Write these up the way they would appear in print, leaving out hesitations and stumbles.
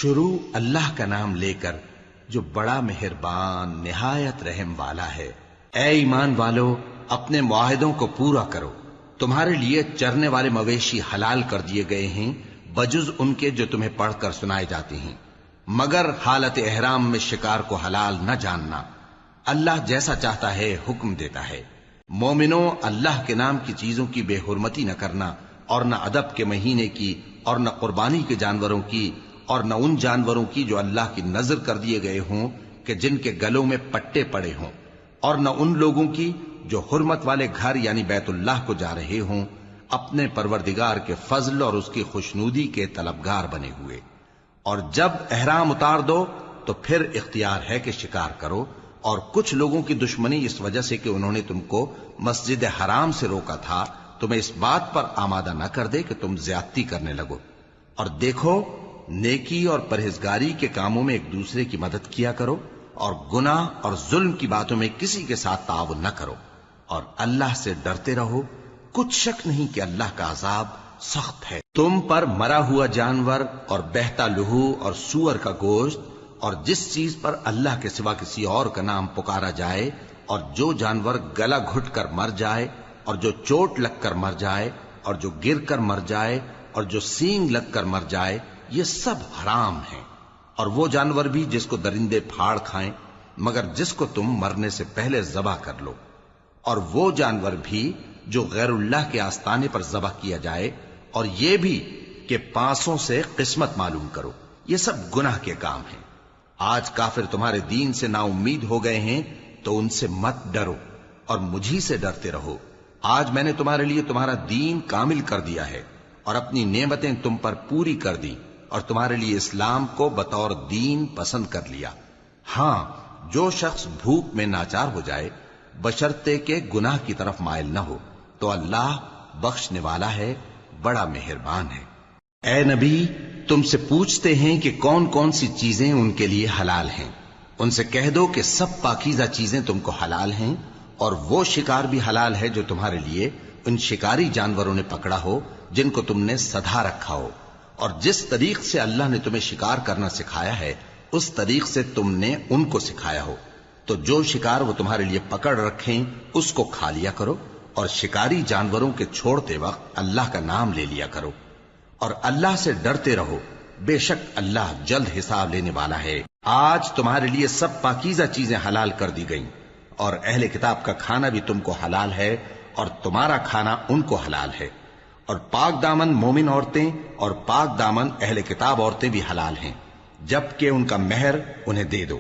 شروع اللہ کا نام لے کر جو بڑا مہربان نہایت رحم والا ہے۔ اے ایمان والو، اپنے معاہدوں کو پورا کرو۔ تمہارے لیے چرنے والے مویشی حلال کر دیے گئے ہیں بجز ان کے جو تمہیں پڑھ کر سنائے جاتے ہیں، مگر حالت احرام میں شکار کو حلال نہ جاننا۔ اللہ جیسا چاہتا ہے حکم دیتا ہے۔ مومنوں، اللہ کے نام کی چیزوں کی بے حرمتی نہ کرنا، اور نہ ادب کے مہینے کی، اور نہ قربانی کے جانوروں کی، اور نہ ان جانوروں کی جو اللہ کی نذر کر دیے گئے ہوں کہ جن کے گلوں میں پٹے پڑے ہوں، اور نہ ان لوگوں کی جو حرمت والے گھر یعنی بیت اللہ کو جا رہے ہوں اپنے پروردگار کے فضل اور اس کی خوشنودی کے طلبگار بنے ہوئے۔ اور جب احرام اتار دو تو پھر اختیار ہے کہ شکار کرو، اور کچھ لوگوں کی دشمنی اس وجہ سے کہ انہوں نے تم کو مسجد حرام سے روکا تھا تمہیں اس بات پر آمادہ نہ کر دے کہ تم زیادتی کرنے لگو۔ اور دیکھو، نیکی اور پرہیزگاری کے کاموں میں ایک دوسرے کی مدد کیا کرو، اور گناہ اور ظلم کی باتوں میں کسی کے ساتھ تعاون نہ کرو، اور اللہ سے ڈرتے رہو۔ کچھ شک نہیں کہ اللہ کا عذاب سخت ہے۔ تم پر مرا ہوا جانور اور بہتا لہو اور سور کا گوشت اور جس چیز پر اللہ کے سوا کسی اور کا نام پکارا جائے، اور جو جانور گلا گھٹ کر مر جائے، اور جو چوٹ لگ کر مر جائے، اور جو گر کر مر جائے، اور جو سینگ لگ کر مر جائے، یہ سب حرام ہیں۔ اور وہ جانور بھی جس کو درندے پھاڑ کھائیں، مگر جس کو تم مرنے سے پہلے ذبح کر لو۔ اور وہ جانور بھی جو غیر اللہ کے آستانے پر ذبح کیا جائے، اور یہ بھی کہ پانسوں سے قسمت معلوم کرو، یہ سب گناہ کے کام ہیں۔ آج کافر تمہارے دین سے نا امید ہو گئے ہیں تو ان سے مت ڈرو اور مجھی سے ڈرتے رہو۔ آج میں نے تمہارے لیے تمہارا دین کامل کر دیا ہے اور اپنی نعمتیں تم پر پوری کر دی، اور تمہارے لیے اسلام کو بطور دین پسند کر لیا۔ ہاں، جو شخص بھوک میں ناچار ہو جائے بشرطے کہ گناہ کی طرف مائل نہ ہو تو اللہ بخشنے والا ہے، بڑا مہربان ہے۔ اے نبی، تم سے پوچھتے ہیں کہ کون کون سی چیزیں ان کے لیے حلال ہیں۔ ان سے کہہ دو کہ سب پاکیزہ چیزیں تم کو حلال ہیں، اور وہ شکار بھی حلال ہے جو تمہارے لیے ان شکاری جانوروں نے پکڑا ہو جن کو تم نے سدھا رکھا ہو، اور جس طریق سے اللہ نے تمہیں شکار کرنا سکھایا ہے اس طریق سے تم نے ان کو سکھایا ہو۔ تو جو شکار وہ تمہارے لیے پکڑ رکھیں اس کو کھا لیا کرو، اور شکاری جانوروں کے چھوڑتے وقت اللہ کا نام لے لیا کرو، اور اللہ سے ڈرتے رہو، بے شک اللہ جلد حساب لینے والا ہے۔ آج تمہارے لیے سب پاکیزہ چیزیں حلال کر دی گئیں، اور اہل کتاب کا کھانا بھی تم کو حلال ہے اور تمہارا کھانا ان کو حلال ہے، اور پاک دامن مومن عورتیں اور پاک دامن اہل کتاب عورتیں بھی حلال ہیں، جبکہ ان کا مہر انہیں دے دو۔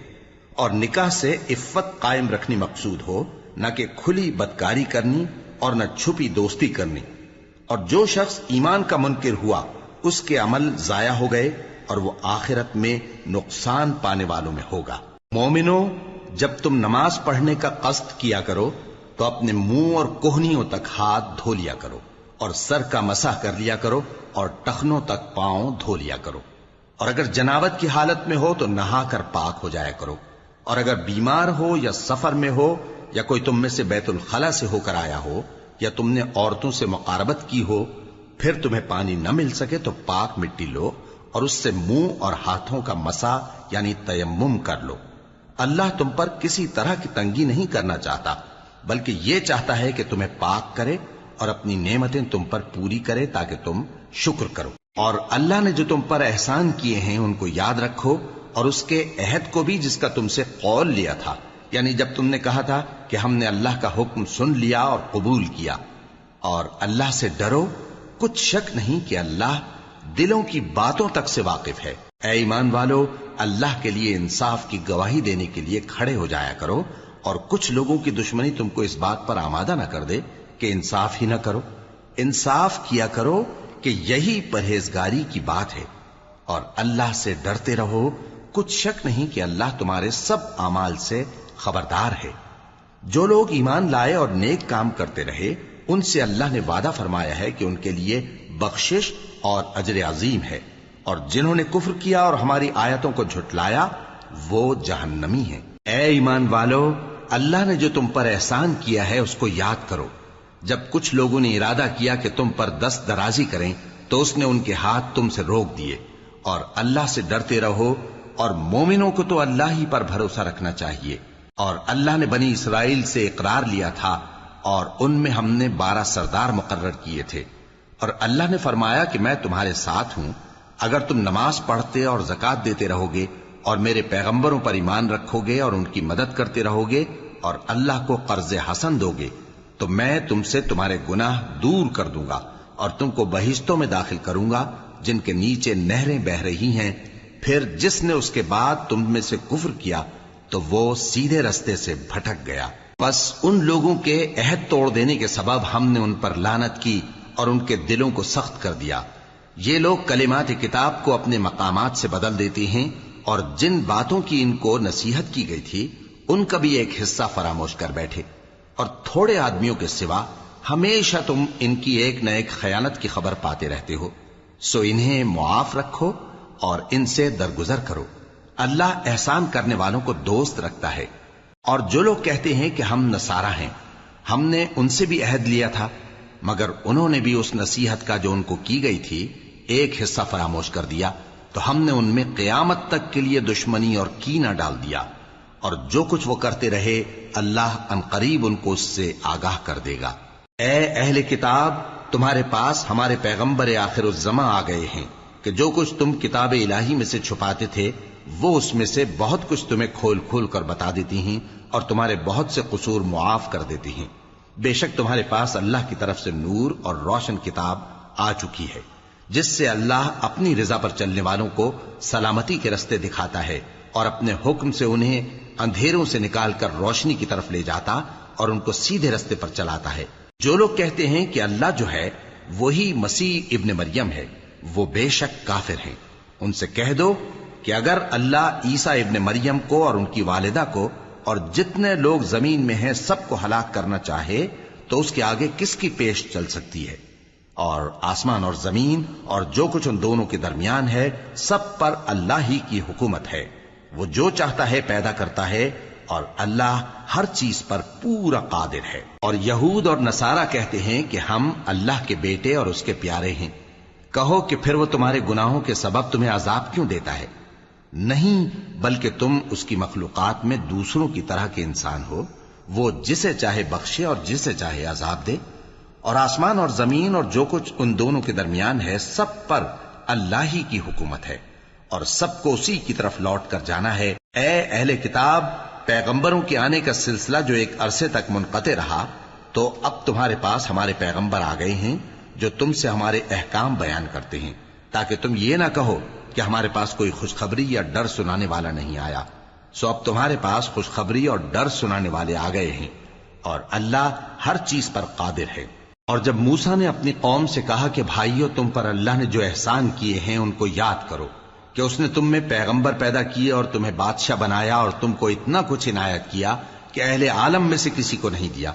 اور نکاح سے عفت قائم رکھنی مقصود ہو، نہ کہ کھلی بدکاری کرنی اور نہ چھپی دوستی کرنی۔ اور جو شخص ایمان کا منکر ہوا اس کے عمل ضائع ہو گئے اور وہ آخرت میں نقصان پانے والوں میں ہوگا۔ مومنوں، جب تم نماز پڑھنے کا قصد کیا کرو تو اپنے منہ اور کوہنیوں تک ہاتھ دھو لیا کرو، اور سر کا مسح کر لیا کرو، اور ٹخنوں تک پاؤں دھو لیا کرو۔ اور اگر جنابت کی حالت میں ہو تو نہا کر پاک ہو جایا کرو، اور اگر بیمار ہو یا سفر میں ہو یا کوئی تم میں سے بیت الخلا سے ہو کر آیا ہو یا تم نے عورتوں سے مقاربت کی ہو، پھر تمہیں پانی نہ مل سکے تو پاک مٹی لو اور اس سے منہ اور ہاتھوں کا مسح یعنی تیمم کر لو۔ اللہ تم پر کسی طرح کی تنگی نہیں کرنا چاہتا، بلکہ یہ چاہتا ہے کہ تمہیں پاک کرے اور اپنی نعمتیں تم پر پوری کرے تاکہ تم شکر کرو۔ اور اللہ نے جو تم پر احسان کیے ہیں ان کو یاد رکھو، اور اس کے عہد کو بھی جس کا تم سے قول لیا تھا، یعنی جب تم نے کہا تھا کہ ہم نے اللہ کا حکم سن لیا اور قبول کیا۔ اور اللہ سے ڈرو، کچھ شک نہیں کہ اللہ دلوں کی باتوں تک سے واقف ہے۔ اے ایمان والو، اللہ کے لیے انصاف کی گواہی دینے کے لیے کھڑے ہو جایا کرو، اور کچھ لوگوں کی دشمنی تم کو اس بات پر آمادہ نہ کر دے کہ انصاف ہی نہ کرو۔ انصاف کیا کرو کہ یہی پرہیزگاری کی بات ہے، اور اللہ سے ڈرتے رہو، کچھ شک نہیں کہ اللہ تمہارے سب اعمال سے خبردار ہے۔ جو لوگ ایمان لائے اور نیک کام کرتے رہے ان سے اللہ نے وعدہ فرمایا ہے کہ ان کے لیے بخشش اور اجر عظیم ہے، اور جنہوں نے کفر کیا اور ہماری آیتوں کو جھٹلایا وہ جہنمی ہیں۔ اے ایمان والو، اللہ نے جو تم پر احسان کیا ہے اس کو یاد کرو۔ جب کچھ لوگوں نے ارادہ کیا کہ تم پر دست درازی کریں تو اس نے ان کے ہاتھ تم سے روک دیے، اور اللہ سے ڈرتے رہو، اور مومنوں کو تو اللہ ہی پر بھروسہ رکھنا چاہیے۔ اور اللہ نے بنی اسرائیل سے اقرار لیا تھا، اور ان میں ہم نے 12 سردار مقرر کیے تھے، اور اللہ نے فرمایا کہ میں تمہارے ساتھ ہوں، اگر تم نماز پڑھتے اور زکوٰۃ دیتے رہو گے اور میرے پیغمبروں پر ایمان رکھو گے اور ان کی مدد کرتے رہو گے اور اللہ کو قرض حسن دو گے، تو میں تم سے تمہارے گناہ دور کر دوں گا اور تم کو بہشتوں میں داخل کروں گا جن کے نیچے نہریں بہ رہی ہیں۔ پھر جس نے اس کے بعد تم میں سے کفر کیا تو وہ سیدھے رستے سے بھٹک گیا۔ بس ان لوگوں کے عہد توڑ دینے کے سبب ہم نے ان پر لعنت کی اور ان کے دلوں کو سخت کر دیا۔ یہ لوگ کلمات کتاب کو اپنے مقامات سے بدل دیتے ہیں، اور جن باتوں کی ان کو نصیحت کی گئی تھی ان کا بھی ایک حصہ فراموش کر بیٹھے، اور تھوڑے آدمیوں کے سوا ہمیشہ تم ان کی ایک نہ ایک خیانت کی خبر پاتے رہتے ہو، سو انہیں معاف رکھو اور ان سے درگزر کرو۔ اللہ احسان کرنے والوں کو دوست رکھتا ہے۔ اور جو لوگ کہتے ہیں کہ ہم نصارہ ہیں، ہم نے ان سے بھی عہد لیا تھا، مگر انہوں نے بھی اس نصیحت کا جو ان کو کی گئی تھی ایک حصہ فراموش کر دیا، تو ہم نے ان میں قیامت تک کے لیے دشمنی اور کینہ ڈال دیا، اور جو کچھ وہ کرتے رہے اللہ عنقریب ان کو اس سے آگاہ کر دے گا۔ اے اہل کتاب، تمہارے پاس ہمارے پیغمبر آخر الزماں آ گئے ہیں کہ جو کچھ تم کتاب الہی میں سے چھپاتے تھے وہ اس میں سے بہت کچھ تمہیں کھول کھول کر بتا دیتی ہیں اور تمہارے بہت سے قصور معاف کر دیتی ہیں۔ بے شک تمہارے پاس اللہ کی طرف سے نور اور روشن کتاب آ چکی ہے، جس سے اللہ اپنی رضا پر چلنے والوں کو سلامتی کے رستے دکھاتا ہے اور اپنے حکم سے انہیں اندھیروں سے نکال کر روشنی کی طرف لے جاتا اور ان کو سیدھے رستے پر چلاتا ہے۔ جو لوگ کہتے ہیں کہ اللہ جو ہے وہی مسیح ابن مریم ہے، وہ بے شک کافر ہیں۔ ان سے کہہ دو کہ اگر اللہ عیسیٰ ابن مریم کو اور ان کی والدہ کو اور جتنے لوگ زمین میں ہیں سب کو ہلاک کرنا چاہے تو اس کے آگے کس کی پیش چل سکتی ہے؟ اور آسمان اور زمین اور جو کچھ ان دونوں کے درمیان ہے سب پر اللہ ہی کی حکومت ہے، وہ جو چاہتا ہے پیدا کرتا ہے، اور اللہ ہر چیز پر پورا قادر ہے۔ اور یہود اور نصارہ کہتے ہیں کہ ہم اللہ کے بیٹے اور اس کے پیارے ہیں۔ کہو کہ پھر وہ تمہارے گناہوں کے سبب تمہیں عذاب کیوں دیتا ہے؟ نہیں، بلکہ تم اس کی مخلوقات میں دوسروں کی طرح کے انسان ہو، وہ جسے چاہے بخشے اور جسے چاہے عذاب دے۔ اور آسمان اور زمین اور جو کچھ ان دونوں کے درمیان ہے سب پر اللہ ہی کی حکومت ہے، اور سب کو اسی کی طرف لوٹ کر جانا ہے۔ اے اہل کتاب، پیغمبروں کے آنے کا سلسلہ جو ایک عرصے تک منقطع رہا، تو اب تمہارے پاس ہمارے پیغمبر آ گئے ہیں جو تم سے ہمارے احکام بیان کرتے ہیں، تاکہ تم یہ نہ کہو کہ ہمارے پاس کوئی خوشخبری یا ڈر سنانے والا نہیں آیا۔ سو اب تمہارے پاس خوشخبری اور ڈر سنانے والے آ گئے ہیں، اور اللہ ہر چیز پر قادر ہے۔ اور جب موسیٰ نے اپنی قوم سے کہا کہ بھائیو، تم پر اللہ نے جو احسان کیے ہیں ان کو یاد کرو، کہ اس نے تم میں پیغمبر پیدا کیے اور تمہیں بادشاہ بنایا اور تم کو اتنا کچھ عنایت کیا کہ اہل عالم میں سے کسی کو نہیں دیا۔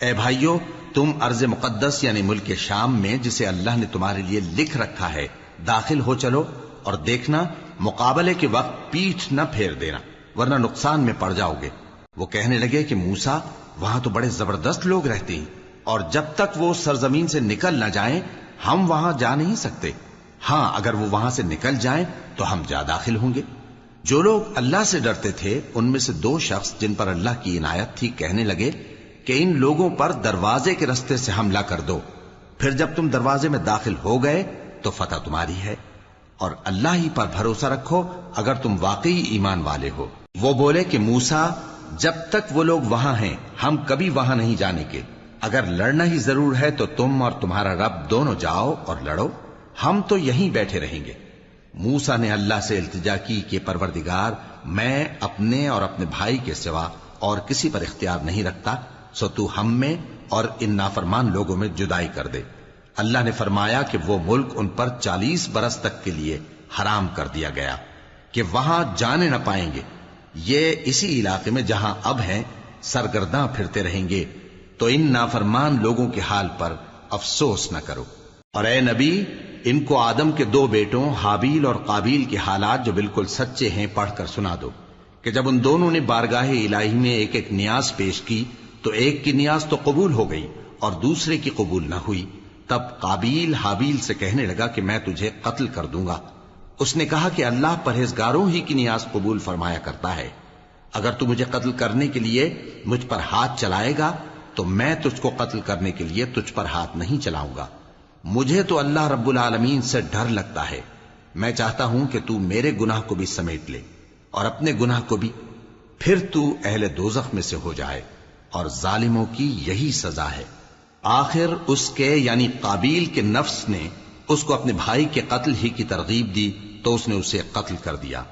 اے بھائیو، تم ارض مقدس یعنی ملک شام میں جسے اللہ نے تمہارے لیے لکھ رکھا ہے داخل ہو چلو، اور دیکھنا مقابلے کے وقت پیٹھ نہ پھیر دینا ورنہ نقصان میں پڑ جاؤ گے۔ وہ کہنے لگے کہ موسیٰ، وہاں تو بڑے زبردست لوگ رہتے ہیں، اور جب تک وہ سرزمین سے نکل نہ جائیں ہم وہاں جا نہیں سکتے۔ ہاں، اگر وہ وہاں سے نکل جائیں تو ہم جا داخل ہوں گے۔ جو لوگ اللہ سے ڈرتے تھے ان میں سے 2 شخص جن پر اللہ کی عنایت تھی کہنے لگے کہ ان لوگوں پر دروازے کے رستے سے حملہ کر دو، پھر جب تم دروازے میں داخل ہو گئے تو فتح تمہاری ہے، اور اللہ ہی پر بھروسہ رکھو اگر تم واقعی ایمان والے ہو۔ وہ بولے کہ موسیٰ، جب تک وہ لوگ وہاں ہیں ہم کبھی وہاں نہیں جانے کے، اگر لڑنا ہی ضرور ہے تو تم اور تمہارا رب دونوں جاؤ اور لڑو، ہم تو یہیں بیٹھے رہیں گے۔ موسیٰ نے اللہ سے التجا کی کہ پروردگار، میں اپنے اور اپنے بھائی کے سوا اور کسی پر اختیار نہیں رکھتا، سو تو ہم میں اور ان نافرمان لوگوں میں جدائی کر دے۔ اللہ نے فرمایا کہ وہ ملک ان پر 40 برس تک کے لیے حرام کر دیا گیا کہ وہاں جانے نہ پائیں گے۔ یہ اسی علاقے میں جہاں اب ہیں سرگرداں پھرتے رہیں گے، تو ان نافرمان لوگوں کے حال پر افسوس نہ کرو۔ اور اے نبی، ان کو آدم کے 2 بیٹوں حابیل اور قابیل کے حالات جو بالکل سچے ہیں پڑھ کر سنا دو کہ جب ان دونوں نے بارگاہ الہی میں ایک ایک نیاز پیش کی تو ایک کی نیاز تو قبول ہو گئی اور دوسرے کی قبول نہ ہوئی۔ تب قابیل حابیل سے کہنے لگا کہ میں تجھے قتل کر دوں گا۔ اس نے کہا کہ اللہ پرہیزگاروں ہی کی نیاز قبول فرمایا کرتا ہے. اگر تو مجھے قتل کرنے کے لیے مجھ پر ہاتھ چلائے گا تو میں تجھ کو قتل کرنے کے لیے تجھ پر ہاتھ نہیں چلاؤں گا. مجھے تو اللہ رب العالمین سے ڈر لگتا ہے. میں چاہتا ہوں کہ تو میرے گناہ کو بھی سمیٹ لے اور اپنے گناہ کو بھی، پھر تو اہل دوزخ میں سے ہو جائے، اور ظالموں کی یہی سزا ہے. آخر اس کے یعنی قابیل کے نفس نے اس کو اپنے بھائی کے قتل ہی کی ترغیب دی تو اس نے اسے قتل کر دیا.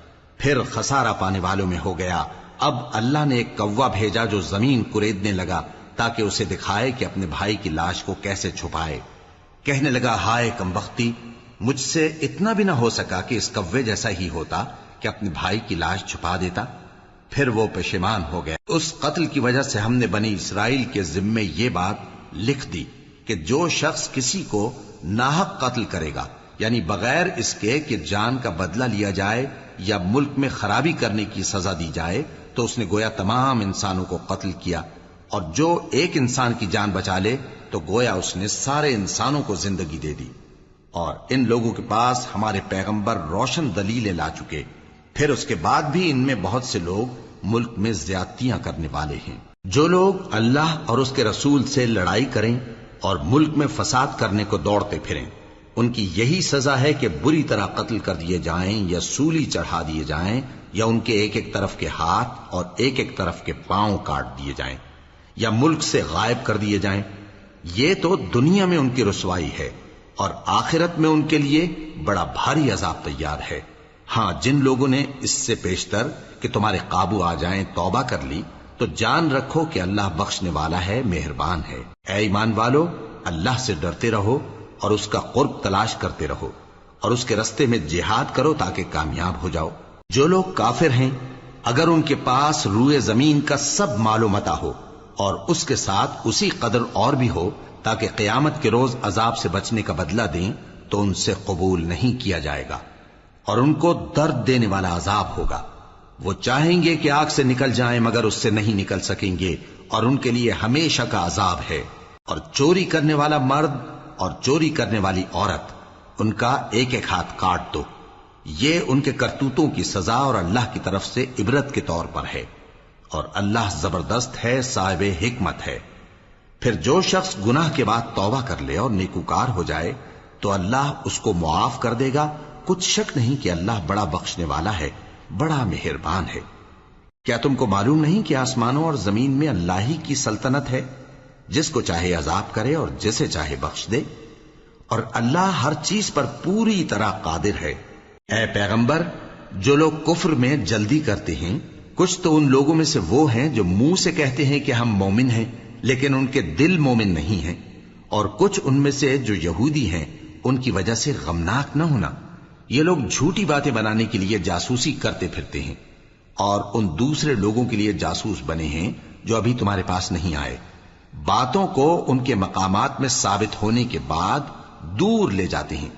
پھر خسارہ پانے والوں میں ہو گیا. اب اللہ نے ایک کوا بھیجا جو زمین کریدنے لگا تاکہ اسے دکھائے کہ اپنے بھائی کی لاش کو کیسے چھپائے. کہنے لگا، ہائے کمبختی، مجھ سے اتنا بھی نہ ہو سکا کہ اس کوے جیسا ہی ہوتا کہ اپنے بھائی کی لاش چھپا دیتا. پھر وہ پشیمان ہو گیا. اس قتل کی وجہ سے ہم نے بنی اسرائیل کے ذمے یہ بات لکھ دی کہ جو شخص کسی کو ناحق قتل کرے گا، یعنی بغیر اس کے کہ جان کا بدلہ لیا جائے یا ملک میں خرابی کرنے کی سزا دی جائے، تو اس نے گویا تمام انسانوں کو قتل کیا. اور جو ایک انسان کی جان بچا لے تو گویا اس نے سارے انسانوں کو زندگی دے دی. اور ان لوگوں کے پاس ہمارے پیغمبر روشن دلیلیں لا چکے، پھر اس کے بعد بھی ان میں بہت سے لوگ ملک میں زیادتیاں کرنے والے ہیں. جو لوگ اللہ اور اس کے رسول سے لڑائی کریں اور ملک میں فساد کرنے کو دوڑتے پھریں، ان کی یہی سزا ہے کہ بری طرح قتل کر دیے جائیں یا سولی چڑھا دیے جائیں، یا ان کے ایک ایک طرف کے ہاتھ اور ایک ایک طرف کے پاؤں کاٹ دیے جائیں، یا ملک سے غائب کر دیے جائیں. یہ تو دنیا میں ان کی رسوائی ہے، اور آخرت میں ان کے لیے بڑا بھاری عذاب تیار ہے. ہاں، جن لوگوں نے اس سے پیشتر کہ تمہارے قابو آ جائیں توبہ کر لی تو جان رکھو کہ اللہ بخشنے والا ہے، مہربان ہے. اے ایمان والو، اللہ سے ڈرتے رہو اور اس کا قرب تلاش کرتے رہو، اور اس کے رستے میں جہاد کرو تاکہ کامیاب ہو جاؤ. جو لوگ کافر ہیں، اگر ان کے پاس روئے زمین کا سب مال و متاع ہو اور اس کے ساتھ اسی قدر اور بھی ہو تاکہ قیامت کے روز عذاب سے بچنے کا بدلہ دیں، تو ان سے قبول نہیں کیا جائے گا، اور ان کو درد دینے والا عذاب ہوگا. وہ چاہیں گے کہ آگ سے نکل جائیں مگر اس سے نہیں نکل سکیں گے، اور ان کے لیے ہمیشہ کا عذاب ہے. اور چوری کرنے والا مرد اور چوری کرنے والی عورت، ان کا ایک ایک ہاتھ کاٹ دو. یہ ان کے کرتوتوں کی سزا اور اللہ کی طرف سے عبرت کے طور پر ہے، اور اللہ زبردست ہے، صاحب حکمت ہے. پھر جو شخص گناہ کے بعد توبہ کر لے اور نیکوکار ہو جائے تو اللہ اس کو معاف کر دے گا. کچھ شک نہیں کہ اللہ بڑا بخشنے والا ہے، بڑا مہربان ہے. کیا تم کو معلوم نہیں کہ آسمانوں اور زمین میں اللہ ہی کی سلطنت ہے، جس کو چاہے عذاب کرے اور جسے چاہے بخش دے، اور اللہ ہر چیز پر پوری طرح قادر ہے. اے پیغمبر، جو لوگ کفر میں جلدی کرتے ہیں، کچھ تو ان لوگوں میں سے وہ ہیں جو منہ سے کہتے ہیں کہ ہم مومن ہیں لیکن ان کے دل مومن نہیں ہیں، اور کچھ ان میں سے جو یہودی ہیں، ان کی وجہ سے غمناک نہ ہونا. یہ لوگ جھوٹی باتیں بنانے کے لیے جاسوسی کرتے پھرتے ہیں، اور ان دوسرے لوگوں کے لیے جاسوس بنے ہیں جو ابھی تمہارے پاس نہیں آئے. باتوں کو ان کے مقامات میں ثابت ہونے کے بعد دور لے جاتے ہیں.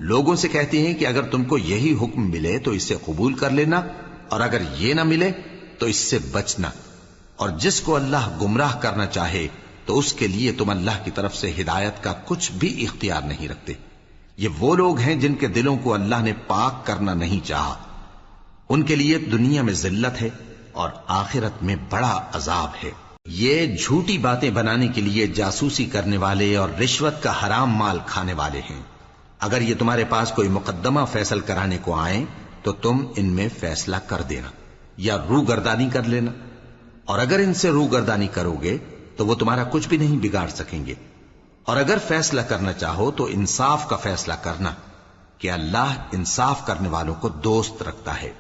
لوگوں سے کہتے ہیں کہ اگر تم کو یہی حکم ملے تو اسے قبول کر لینا، اور اگر یہ نہ ملے تو اس سے بچنا. اور جس کو اللہ گمراہ کرنا چاہے تو اس کے لیے تم اللہ کی طرف سے ہدایت کا کچھ بھی اختیار نہیں رکھتے. یہ وہ لوگ ہیں جن کے دلوں کو اللہ نے پاک کرنا نہیں چاہا. ان کے لیے دنیا میں ذلت ہے اور آخرت میں بڑا عذاب ہے. یہ جھوٹی باتیں بنانے کے لیے جاسوسی کرنے والے اور رشوت کا حرام مال کھانے والے ہیں. اگر یہ تمہارے پاس کوئی مقدمہ فیصل کرانے کو آئیں تو تم ان میں فیصلہ کر دینا یا روگردانی کر لینا، اور اگر ان سے روگردانی کرو گے تو وہ تمہارا کچھ بھی نہیں بگاڑ سکیں گے. اور اگر فیصلہ کرنا چاہو تو انصاف کا فیصلہ کرنا، کہ اللہ انصاف کرنے والوں کو دوست رکھتا ہے.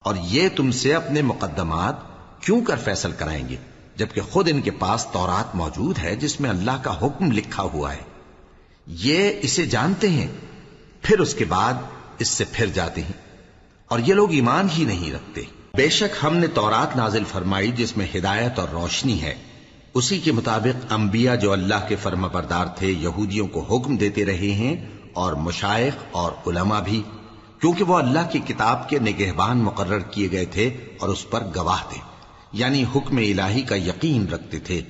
اور یہ تم سے اپنے مقدمات کیوں کر فیصل کرائیں گے جبکہ خود ان کے پاس تورات موجود ہے جس میں اللہ کا حکم لکھا ہوا ہے. یہ اسے جانتے ہیں، پھر اس کے بعد اس سے پھر جاتے ہیں، اور یہ لوگ ایمان ہی نہیں رکھتے. بے شک ہم نے تورات نازل فرمائی جس میں ہدایت اور روشنی ہے. اسی کے مطابق انبیاء جو اللہ کے فرما بردار تھے یہودیوں کو حکم دیتے رہے ہیں، اور مشائخ اور علماء بھی، کیونکہ وہ اللہ کی کتاب کے نگہبان مقرر کیے گئے تھے اور اس پر گواہ تھے، یعنی حکم الہی کا یقین رکھتے تھے.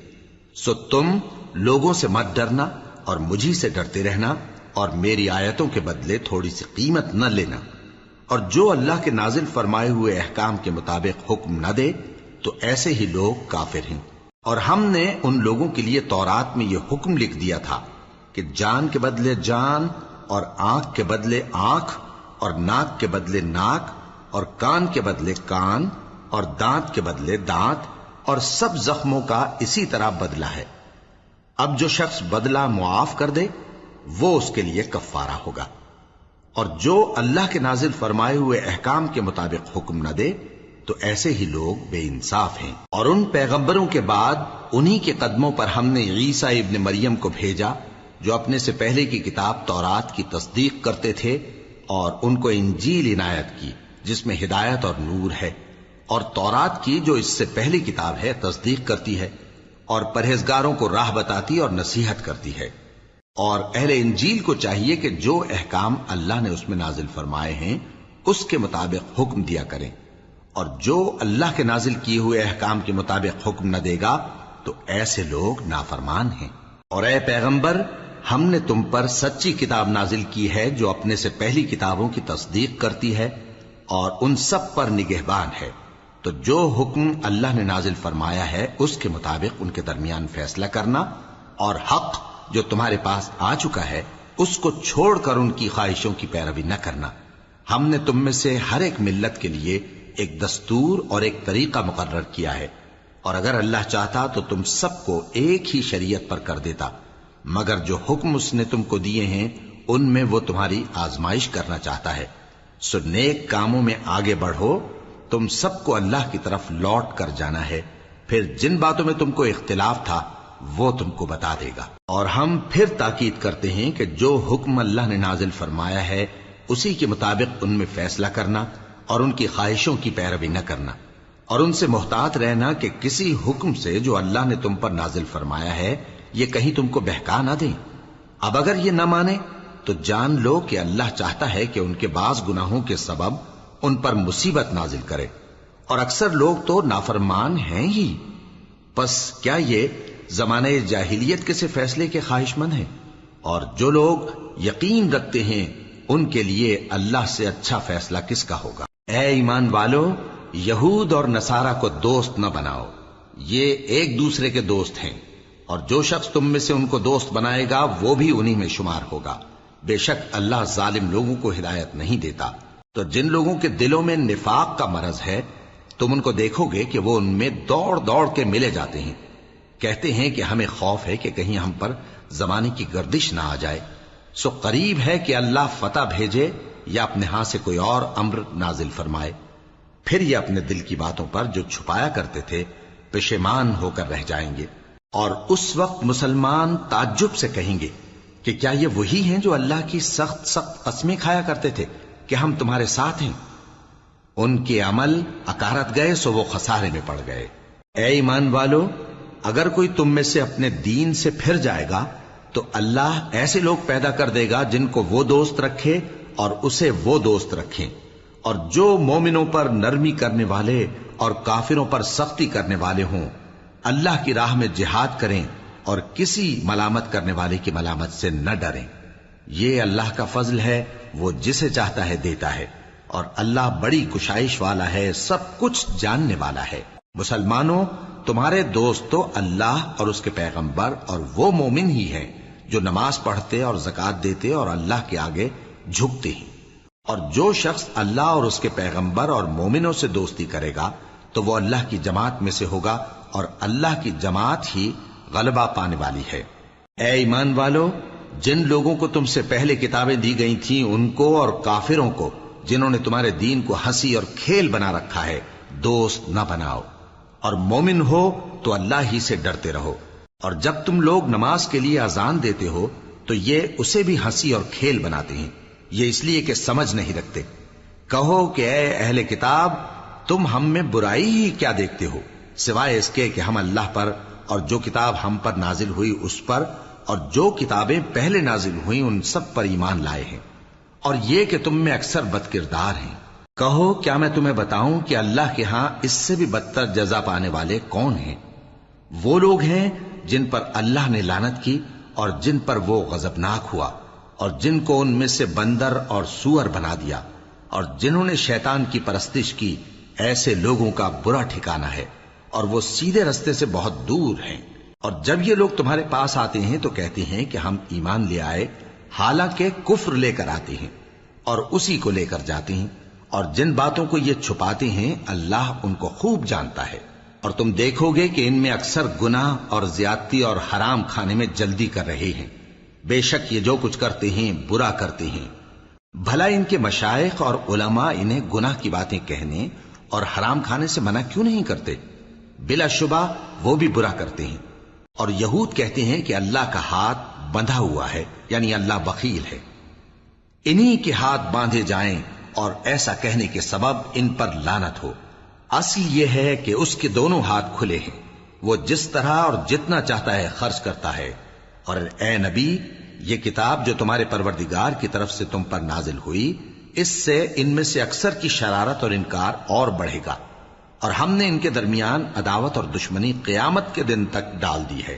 سو تم لوگوں سے مت ڈرنا اور مجھی سے ڈرتے رہنا، اور میری آیتوں کے بدلے تھوڑی سی قیمت نہ لینا. اور جو اللہ کے نازل فرمائے ہوئے احکام کے مطابق حکم نہ دے تو ایسے ہی لوگ کافر ہیں۔ اور ہم نے ان لوگوں کے لیے تورات میں یہ حکم لکھ دیا تھا کہ جان کے بدلے جان، اور آنکھ کے بدلے آنکھ، اور ناک کے بدلے ناک، اور کان کے بدلے کان، اور دانت کے بدلے دانت، اور سب زخموں کا اسی طرح بدلہ ہے۔ اب جو شخص بدلہ معاف کر دے وہ اس کے لیے کفارہ ہوگا، اور جو اللہ کے نازل فرمائے ہوئے احکام کے مطابق حکم نہ دے تو ایسے ہی لوگ بے انصاف ہیں۔ اور ان پیغمبروں کے بعد انہی کے قدموں پر ہم نے عیسیٰ ابن مریم کو بھیجا جو اپنے سے پہلے کی کتاب تورات کی تصدیق کرتے تھے، اور ان کو انجیل عنایت کی جس میں ہدایت اور نور ہے، اور تورات کی جو اس سے پہلی کتاب ہے تصدیق کرتی ہے، اور پرہیزگاروں کو راہ بتاتی اور نصیحت کرتی ہے۔ اور اہل انجیل کو چاہیے کہ جو احکام اللہ نے اس میں نازل فرمائے ہیں اس کے مطابق حکم دیا کریں، اور جو اللہ کے نازل کیے ہوئے احکام کے مطابق حکم نہ دے گا تو ایسے لوگ نافرمان ہیں۔ اور اے پیغمبر، ہم نے تم پر سچی کتاب نازل کی ہے جو اپنے سے پہلی کتابوں کی تصدیق کرتی ہے اور ان سب پر نگہبان ہے، تو جو حکم اللہ نے نازل فرمایا ہے اس کے مطابق ان کے درمیان فیصلہ کرنا، اور حق جو تمہارے پاس آ چکا ہے اس کو چھوڑ کر ان کی خواہشوں کی پیروی نہ کرنا۔ ہم نے تم میں سے ہر ایک ملت کے لیے ایک دستور اور ایک طریقہ مقرر کیا ہے، اور اگر اللہ چاہتا تو تم سب کو ایک ہی شریعت پر کر دیتا، مگر جو حکم اس نے تم کو دیے ہیں ان میں وہ تمہاری آزمائش کرنا چاہتا ہے۔ سو نیک کاموں میں آگے بڑھو، تم سب کو اللہ کی طرف لوٹ کر جانا ہے، پھر جن باتوں میں تم کو اختلاف تھا وہ تم کو بتا دے گا۔ اور ہم پھر تاکید کرتے ہیں کہ جو حکم اللہ نے نازل فرمایا ہے اسی کے مطابق ان میں فیصلہ کرنا اور ان کی خواہشوں کی پیروی نہ کرنا، اور ان سے محتاط رہنا کہ کسی حکم سے جو اللہ نے تم پر نازل فرمایا ہے یہ کہیں تم کو بہکا نہ دیں۔ اب اگر یہ نہ مانے تو جان لو کہ اللہ چاہتا ہے کہ ان کے بعض گناہوں کے سبب ان پر مصیبت نازل کرے، اور اکثر لوگ تو نافرمان ہیں ہی۔ پس کیا یہ زمانہ جاہلیت کے سے فیصلے کے خواہش مند ہیں؟ اور جو لوگ یقین رکھتے ہیں ان کے لیے اللہ سے اچھا فیصلہ کس کا ہوگا؟ اے ایمان والو، یہود اور نصارہ کو دوست نہ بناؤ، یہ ایک دوسرے کے دوست ہیں، اور جو شخص تم میں سے ان کو دوست بنائے گا وہ بھی انہی میں شمار ہوگا۔ بے شک اللہ ظالم لوگوں کو ہدایت نہیں دیتا۔ تو جن لوگوں کے دلوں میں نفاق کا مرض ہے تم ان کو دیکھو گے کہ وہ ان میں دوڑ دوڑ کے ملے جاتے ہیں، کہتے ہیں کہ ہمیں خوف ہے کہ کہیں ہم پر زمانے کی گردش نہ آ جائے۔ سو قریب ہے کہ اللہ فتح بھیجے یا اپنے ہاں سے کوئی اور امر نازل فرمائے، پھر یہ اپنے دل کی باتوں پر جو چھپایا کرتے تھے پشیمان ہو کر رہ جائیں گے۔ اور اس وقت مسلمان تعجب سے کہیں گے کہ کیا یہ وہی ہیں جو اللہ کی سخت سخت قسمیں کھایا کرتے تھے کہ ہم تمہارے ساتھ ہیں؟ ان کے عمل اکارت گئے سو وہ خسارے میں پڑ گئے۔ اے ایمان والو، اگر کوئی تم میں سے اپنے دین سے پھر جائے گا تو اللہ ایسے لوگ پیدا کر دے گا جن کو وہ دوست رکھے اور اسے وہ دوست رکھیں، اور جو مومنوں پر نرمی کرنے والے اور کافروں پر سختی کرنے والے ہوں، اللہ کی راہ میں جہاد کریں اور کسی ملامت کرنے والے کی ملامت سے نہ ڈریں۔ یہ اللہ کا فضل ہے، وہ جسے چاہتا ہے دیتا ہے، اور اللہ بڑی کشائش والا ہے، سب کچھ جاننے والا ہے۔ مسلمانوں، تمہارے دوست تو اللہ اور اس کے پیغمبر اور وہ مومن ہی ہیں جو نماز پڑھتے اور زکوٰۃ دیتے اور اللہ کے آگے جھکتے ہیں۔ اور جو شخص اللہ اور اس کے پیغمبر اور مومنوں سے دوستی کرے گا تو وہ اللہ کی جماعت میں سے ہوگا، اور اللہ کی جماعت ہی غلبہ پانے والی ہے۔ اے ایمان والو، جن لوگوں کو تم سے پہلے کتابیں دی گئی تھیں ان کو اور کافروں کو جنہوں نے تمہارے دین کو ہنسی اور کھیل بنا رکھا ہے دوست نہ بناؤ، اور مومن ہو تو اللہ ہی سے ڈرتے رہو۔ اور جب تم لوگ نماز کے لیے اذان دیتے ہو تو یہ اسے بھی ہنسی اور کھیل بناتے ہیں، یہ اس لیے کہ سمجھ نہیں رکھتے۔ کہو کہ اے اہل کتاب، تم ہم میں برائی ہی کیا دیکھتے ہو، سوائے اس کے کہ ہم اللہ پر اور جو کتاب ہم پر نازل ہوئی اس پر اور جو کتابیں پہلے نازل ہوئیں ان سب پر ایمان لائے ہیں، اور یہ کہ تم میں اکثر بد کردار ہیں۔ کہو کیا میں تمہیں بتاؤں کہ اللہ کے ہاں اس سے بھی بدتر جزا پانے والے کون ہیں؟ وہ لوگ ہیں جن پر اللہ نے لعنت کی اور جن پر وہ غضبناک ہوا، اور جن کو ان میں سے بندر اور سور بنا دیا، اور جنہوں نے شیطان کی پرستش کی ایسے لوگوں کا برا ٹھکانہ ہے اور وہ سیدھے رستے سے بہت دور ہیں۔ اور جب یہ لوگ تمہارے پاس آتے ہیں تو کہتے ہیں کہ ہم ایمان لے آئے، حالانکہ کفر لے کر آتے ہیں اور اسی کو لے کر جاتے ہیں، اور جن باتوں کو یہ چھپاتے ہیں اللہ ان کو خوب جانتا ہے۔ اور تم دیکھو گے کہ ان میں اکثر گناہ اور زیادتی اور حرام کھانے میں جلدی کر رہے ہیں، بے شک یہ جو کچھ کرتے ہیں برا کرتے ہیں۔ بھلا ان کے مشائخ اور علماء انہیں گناہ کی باتیں کہنے اور حرام کھانے سے منع کیوں نہیں کرتے؟ بلا شبہ وہ بھی برا کرتے ہیں۔ اور یہود کہتے ہیں کہ اللہ کا ہاتھ بندھا ہوا ہے، یعنی اللہ بخیل ہے، انہی کے ہاتھ باندھے جائیں، اور ایسا کہنے کے سبب ان پر لعنت ہو۔ اصل یہ ہے کہ اس کے دونوں ہاتھ کھلے ہیں، وہ جس طرح اور جتنا چاہتا ہے خرچ کرتا ہے۔ اور اے نبی، یہ کتاب جو تمہارے پروردگار کی طرف سے تم پر نازل ہوئی، اس سے ان میں سے اکثر کی شرارت اور انکار اور بڑھے گا، اور ہم نے ان کے درمیان عداوت اور دشمنی قیامت کے دن تک ڈال دی ہے۔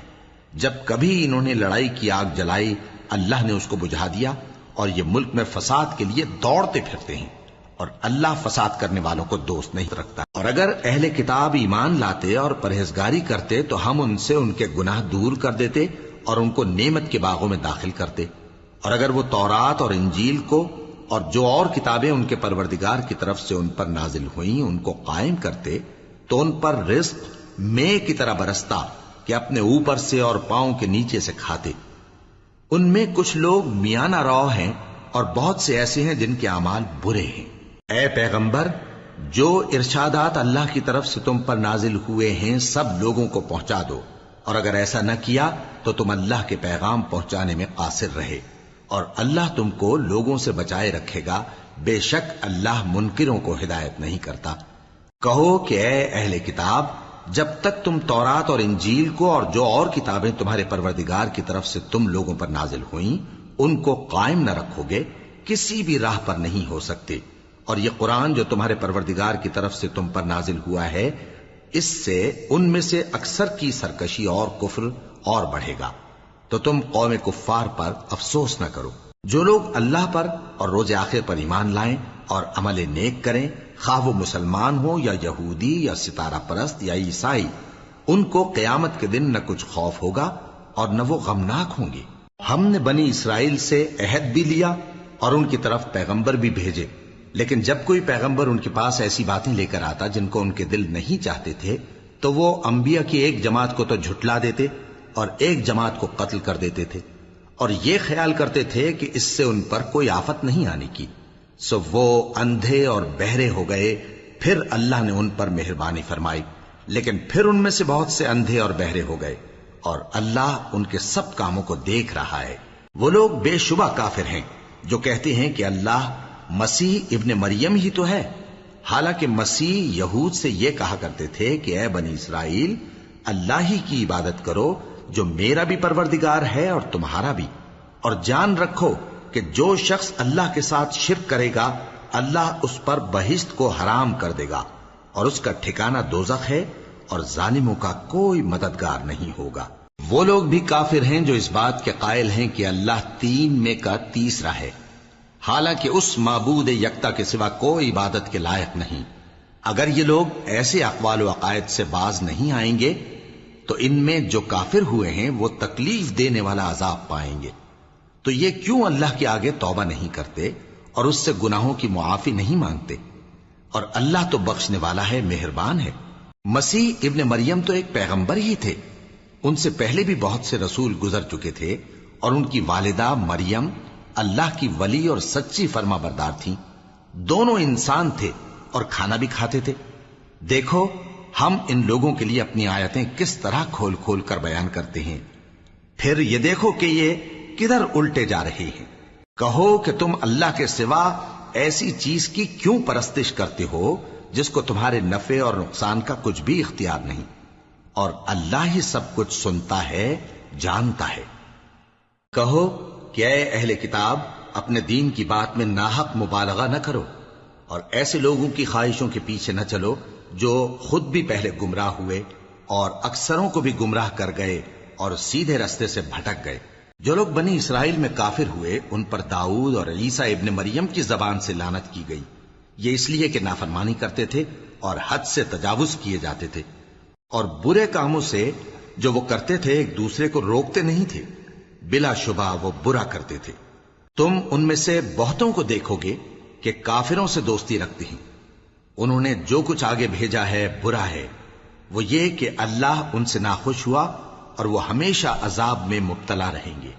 جب کبھی انہوں نے لڑائی کی آگ جلائی، اللہ نے اس کو بجھا دیا، اور یہ ملک میں فساد کے لیے دوڑتے پھرتے ہیں، اور اللہ فساد کرنے والوں کو دوست نہیں رکھتا۔ اور اگر اہل کتاب ایمان لاتے اور پرہیزگاری کرتے تو ہم ان سے ان کے گناہ دور کر دیتے اور ان کو نعمت کے باغوں میں داخل کرتے۔ اور اگر وہ تورات اور انجیل کو اور جو اور کتابیں ان کے پروردگار کی طرف سے ان پر نازل ہوئیں ان کو قائم کرتے تو ان پر رزق مے کی طرح برستا کہ اپنے اوپر سے اور پاؤں کے نیچے سے کھاتے۔ ان میں کچھ لوگ میانہ رو ہیں اور بہت سے ایسے ہیں جن کے اعمال برے ہیں۔ اے پیغمبر، جو ارشادات اللہ کی طرف سے تم پر نازل ہوئے ہیں سب لوگوں کو پہنچا دو، اور اگر ایسا نہ کیا تو تم اللہ کے پیغام پہنچانے میں قاصر رہے، اور اللہ تم کو لوگوں سے بچائے رکھے گا، بے شک اللہ منکروں کو ہدایت نہیں کرتا۔ کہو کہ اے اہل کتاب، جب تک تم تورات اور انجیل کو اور جو اور کتابیں تمہارے پروردگار کی طرف سے تم لوگوں پر نازل ہوئیں ان کو قائم نہ رکھو گے، کسی بھی راہ پر نہیں ہو سکتے۔ اور یہ قرآن جو تمہارے پروردگار کی طرف سے تم پر نازل ہوا ہے، اس سے ان میں سے اکثر کی سرکشی اور کفر اور بڑھے گا، تو تم قوم کفار پر افسوس نہ کرو۔ جو لوگ اللہ پر اور روز آخر پر ایمان لائیں اور عمل نیک کریں، خواہ وہ مسلمان ہو یا یہودی یا ستارہ پرست یا عیسائی، ان کو قیامت کے دن نہ کچھ خوف ہوگا اور نہ وہ غمناک ہوں گے۔ ہم نے بنی اسرائیل سے عہد بھی لیا اور ان کی طرف پیغمبر بھی بھیجے، لیکن جب کوئی پیغمبر ان کے پاس ایسی باتیں لے کر آتا جن کو ان کے دل نہیں چاہتے تھے تو وہ انبیاء کی ایک جماعت کو تو جھٹلا دیتے اور ایک جماعت کو قتل کر دیتے تھے، اور یہ خیال کرتے تھے کہ اس سے ان پر کوئی آفت نہیں آنے کی، سو وہ اندھے اور بہرے ہو گئے۔ پھر اللہ نے ان پر مہربانی فرمائی، لیکن پھر ان میں سے بہت سے اندھے اور بہرے ہو گئے، اور اللہ ان کے سب کاموں کو دیکھ رہا ہے۔ وہ لوگ بے شبہ کافر ہیں جو کہتے ہیں کہ اللہ مسیح ابن مریم ہی تو ہے، حالانکہ مسیح یہود سے یہ کہا کرتے تھے کہ اے بنی اسرائیل، اللہ ہی کی عبادت کرو جو میرا بھی پروردگار ہے اور تمہارا بھی، اور جان رکھو کہ جو شخص اللہ کے ساتھ شرک کرے گا اللہ اس پر بہشت کو حرام کر دے گا، اور اس کا ٹھکانہ دوزخ ہے، اور ظالموں کا کوئی مددگار نہیں ہوگا۔ وہ لوگ بھی کافر ہیں جو اس بات کے قائل ہیں کہ اللہ تین میں کا تیسرا ہے، حالانکہ اس معبود یکتا کے سوا کوئی عبادت کے لائق نہیں۔ اگر یہ لوگ ایسے اقوال و عقائد سے باز نہیں آئیں گے تو ان میں جو کافر ہوئے ہیں وہ تکلیف دینے والا عذاب پائیں گے۔ تو یہ کیوں اللہ کے آگے توبہ نہیں کرتے اور اس سے گناہوں کی معافی نہیں مانگتے؟ اور اللہ تو بخشنے والا ہے، مہربان ہے۔ مسیح ابن مریم تو ایک پیغمبر ہی تھے، ان سے پہلے بھی بہت سے رسول گزر چکے تھے، اور ان کی والدہ مریم اللہ کی ولی اور سچی فرما بردار تھیں، دونوں انسان تھے اور کھانا بھی کھاتے تھے۔ دیکھو ہم ان لوگوں کے لیے اپنی آیتیں کس طرح کھول کھول کر بیان کرتے ہیں، پھر یہ دیکھو کہ یہ کدھر الٹے جا رہے ہیں۔ کہو کہ تم اللہ کے سوا ایسی چیز کی کیوں پرستش کرتے ہو جس کو تمہارے نفع اور نقصان کا کچھ بھی اختیار نہیں، اور اللہ ہی سب کچھ سنتا ہے، جانتا ہے۔ کہو کہ اے اہل کتاب، اپنے دین کی بات میں ناحق مبالغہ نہ کرو، اور ایسے لوگوں کی خواہشوں کے پیچھے نہ چلو جو خود بھی پہلے گمراہ ہوئے اور اکثروں کو بھی گمراہ کر گئے اور سیدھے رستے سے بھٹک گئے۔ جو لوگ بنی اسرائیل میں کافر ہوئے ان پر داؤد اور عیسیٰ ابن مریم کی زبان سے لعنت کی گئی، یہ اس لیے کہ نافرمانی کرتے تھے اور حد سے تجاوز کیے جاتے تھے، اور برے کاموں سے جو وہ کرتے تھے ایک دوسرے کو روکتے نہیں تھے، بلا شبہ وہ برا کرتے تھے۔ تم ان میں سے بہتوں کو دیکھو گے کہ کافروں سے دوستی رکھتے ہیں، انہوں نے جو کچھ آگے بھیجا ہے برا ہے، وہ یہ کہ اللہ ان سے ناخوش ہوا اور وہ ہمیشہ عذاب میں مبتلا رہیں گے۔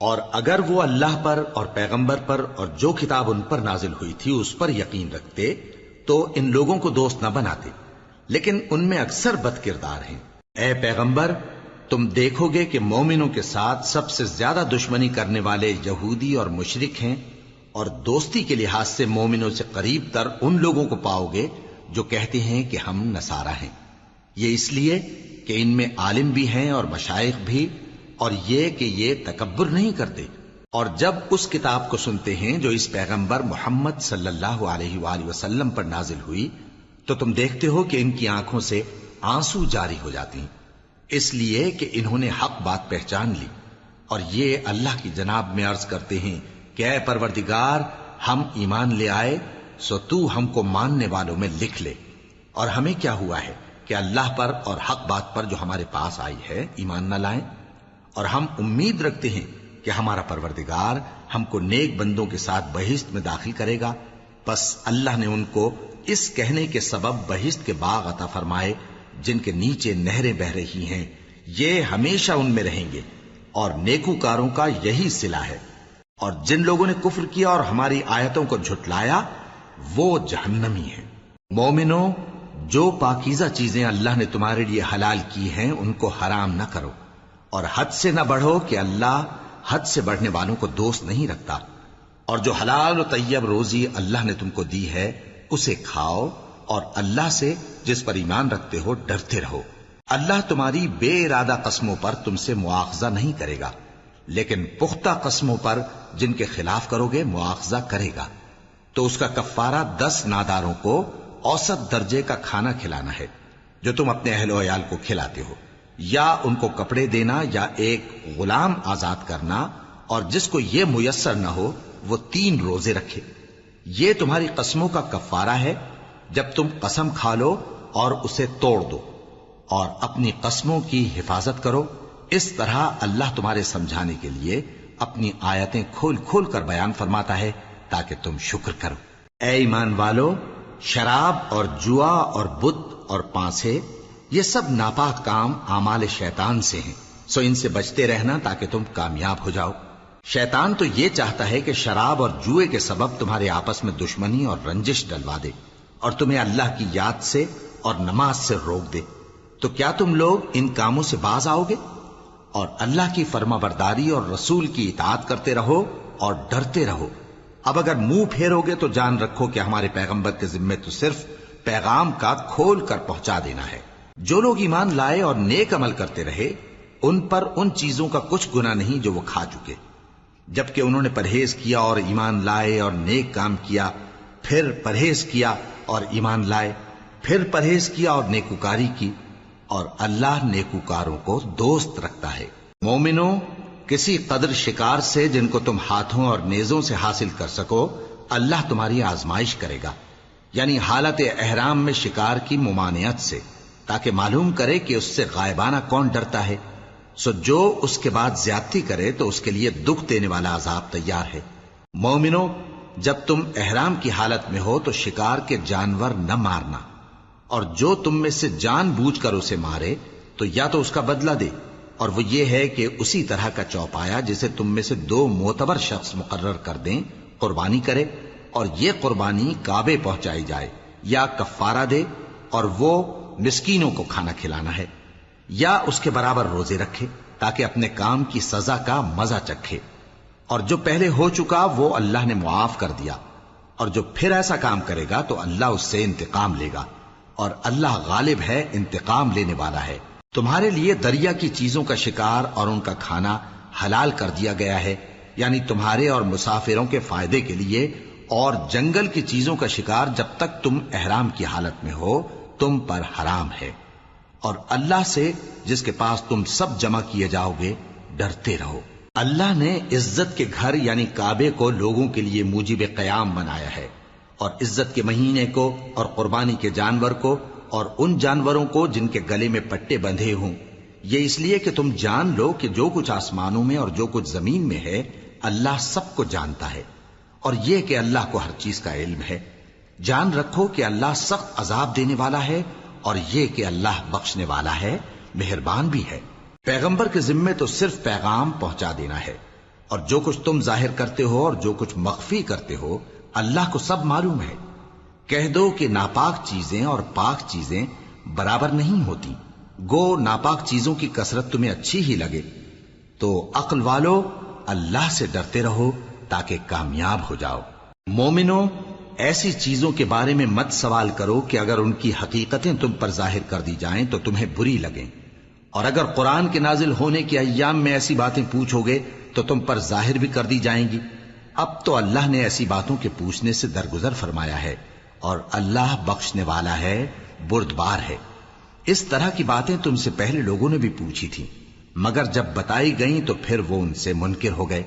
اور اگر وہ اللہ پر اور پیغمبر پر اور جو کتاب ان پر نازل ہوئی تھی اس پر یقین رکھتے تو ان لوگوں کو دوست نہ بناتے، لیکن ان میں اکثر بد کردار ہیں۔ اے پیغمبر، تم دیکھو گے کہ مومنوں کے ساتھ سب سے زیادہ دشمنی کرنے والے یہودی اور مشرک ہیں، اور دوستی کے لحاظ سے مومنوں سے قریب تر ان لوگوں کو پاؤ گے جو کہتے ہیں کہ ہم نصارہ ہیں۔ یہ اس لیے کہ ان میں عالم بھی ہیں اور مشائخ بھی، اور یہ کہ یہ تکبر نہیں کرتے۔ اور جب اس کتاب کو سنتے ہیں جو اس پیغمبر محمد صلی اللہ علیہ وآلہ وسلم پر نازل ہوئی تو تم دیکھتے ہو کہ ان کی آنکھوں سے آنسو جاری ہو جاتی ہیں، اس لیے کہ انہوں نے حق بات پہچان لی، اور یہ اللہ کی جناب میں عرض کرتے ہیں کہ اے پروردگار، ہم ایمان لے آئے سو تو ہم کو ماننے والوں میں لکھ لے۔ اور ہمیں کیا ہوا ہے کہ اللہ پر اور حق بات پر جو ہمارے پاس آئی ہے ایمان نہ لائیں، اور ہم امید رکھتے ہیں کہ ہمارا پروردگار ہم کو نیک بندوں کے ساتھ بہشت میں داخل کرے گا۔ بس اللہ نے ان کو اس کہنے کے سبب بہشت کے باغ عطا فرمائے جن کے نیچے نہریں بہ رہی ہیں، یہ ہمیشہ ان میں رہیں گے، اور نیکوکاروں کا یہی صلہ ہے۔ اور جن لوگوں نے کفر کیا اور ہماری آیتوں کو جھٹلایا وہ جہنمی ہیں۔ مومنوں، جو پاکیزہ چیزیں اللہ نے تمہارے لیے حلال کی ہیں ان کو حرام نہ کرو، اور حد سے نہ بڑھو کہ اللہ حد سے بڑھنے والوں کو دوست نہیں رکھتا۔ اور جو حلال و طیب روزی اللہ نے تم کو دی ہے اسے کھاؤ، اور اللہ سے جس پر ایمان رکھتے ہو ڈرتے رہو۔ اللہ تمہاری بے ارادہ قسموں پر تم سے مواخذہ نہیں کرے گا، لیکن پختہ قسموں پر جن کے خلاف کرو گے مواخذہ کرے گا۔ تو اس کا کفارہ 10 ناداروں کو اوسط درجے کا کھانا کھلانا ہے جو تم اپنے اہل و عیال کو کھلاتے ہو، یا ان کو کپڑے دینا یا ایک غلام آزاد کرنا، اور جس کو یہ میسر نہ ہو وہ 3 روزے رکھے۔ یہ تمہاری قسموں کا کفارہ ہے جب تم قسم کھا لو اور اسے توڑ دو، اور اپنی قسموں کی حفاظت کرو۔ اس طرح اللہ تمہارے سمجھانے کے لیے اپنی آیتیں کھول کھول کر بیان فرماتا ہے تاکہ تم شکر کرو۔ اے ایمان والو، شراب اور جوا اور بت اور پانسے یہ سب ناپاک کام اعمال شیطان سے ہیں، سو ان سے بچتے رہنا تاکہ تم کامیاب ہو جاؤ۔ شیطان تو یہ چاہتا ہے کہ شراب اور جوئے کے سبب تمہارے آپس میں دشمنی اور رنجش ڈلوا دے، اور تمہیں اللہ کی یاد سے اور نماز سے روک دے۔ تو کیا تم لوگ ان کاموں سے باز آؤ گے؟ اور اللہ کی فرما برداری اور رسول کی اطاعت کرتے رہو اور ڈرتے رہو۔ اب اگر منہ پھیرو گے تو جان رکھو کہ ہمارے پیغمبر کے ذمے تو صرف پیغام کا کھول کر پہنچا دینا ہے۔ جو لوگ ایمان لائے اور نیک عمل کرتے رہے ان پر ان چیزوں کا کچھ گناہ نہیں جو وہ کھا چکے، جبکہ انہوں نے پرہیز کیا اور ایمان لائے اور نیک کام کیا، پھر پرہیز کیا اور ایمان لائے، پھر پرہیز کیا اور نیکوکاری کی، اور اللہ نیکوکاروں کو دوست رکھتا ہے۔ مومنوں، کسی قدر شکار سے جن کو تم ہاتھوں اور نیزوں سے حاصل کر سکو اللہ تمہاری آزمائش کرے گا، یعنی حالت احرام میں شکار کی ممانعت سے، تاکہ معلوم کرے کہ اس سے غائبانہ کون ڈرتا ہے۔ سو جو اس کے بعد زیادتی کرے تو اس کے لیے دکھ دینے والا عذاب تیار ہے۔ مومنوں، جب تم احرام کی حالت میں ہو تو شکار کے جانور نہ مارنا، اور جو تم میں سے جان بوجھ کر اسے مارے تو یا تو اس کا بدلہ دے، اور وہ یہ ہے کہ اسی طرح کا چوپایا جسے تم میں سے 2 معتبر شخص مقرر کر دیں قربانی کرے، اور یہ قربانی کعبے پہنچائی جائے، یا کفارہ دے اور وہ مسکینوں کو کھانا کھلانا ہے، یا اس کے برابر روزے رکھے تاکہ اپنے کام کی سزا کا مزہ چکھے۔ اور جو پہلے ہو چکا وہ اللہ نے معاف کر دیا، اور جو پھر ایسا کام کرے گا تو اللہ اس سے انتقام لے گا، اور اللہ غالب ہے، انتقام لینے والا ہے۔ تمہارے لیے دریا کی چیزوں کا شکار اور ان کا کھانا حلال کر دیا گیا ہے، یعنی تمہارے اور مسافروں کے فائدے کے لیے، اور جنگل کی چیزوں کا شکار جب تک تم احرام کی حالت میں ہو تم پر حرام ہے۔ اور اللہ سے جس کے پاس تم سب جمع کیے جاؤ گے ڈرتے رہو۔ اللہ نے عزت کے گھر یعنی کعبے کو لوگوں کے لیے موجب قیام بنایا ہے، اور عزت کے مہینے کو اور قربانی کے جانور کو اور ان جانوروں کو جن کے گلے میں پٹے بندھے ہوں، یہ اس لیے کہ تم جان لو کہ جو کچھ آسمانوں میں اور جو کچھ زمین میں ہے اللہ سب کو جانتا ہے، اور یہ کہ اللہ کو ہر چیز کا علم ہے۔ جان رکھو کہ اللہ سخت عذاب دینے والا ہے، اور یہ کہ اللہ بخشنے والا ہے، مہربان بھی ہے۔ پیغمبر کے ذمے تو صرف پیغام پہنچا دینا ہے، اور جو کچھ تم ظاہر کرتے ہو اور جو کچھ مخفی کرتے ہو اللہ کو سب معلوم ہے۔ کہہ دو کہ ناپاک چیزیں اور پاک چیزیں برابر نہیں ہوتی، گو ناپاک چیزوں کی کثرت تمہیں اچھی ہی لگے، تو عقل والو اللہ سے ڈرتے رہو تاکہ کامیاب ہو جاؤ۔ مومنو، ایسی چیزوں کے بارے میں مت سوال کرو کہ اگر ان کی حقیقتیں تم پر ظاہر کر دی جائیں تو تمہیں بری لگیں، اور اگر قرآن کے نازل ہونے کے ایام میں ایسی باتیں پوچھو گے تو تم پر ظاہر بھی کر دی جائیں گی۔ اب تو اللہ نے ایسی باتوں کے پوچھنے سے درگزر فرمایا ہے، اور اللہ بخشنے والا ہے، بردبار ہے۔ اس طرح کی باتیں تم سے پہلے لوگوں نے بھی پوچھی تھی، مگر جب بتائی گئیں تو پھر وہ ان سے منکر ہو گئے۔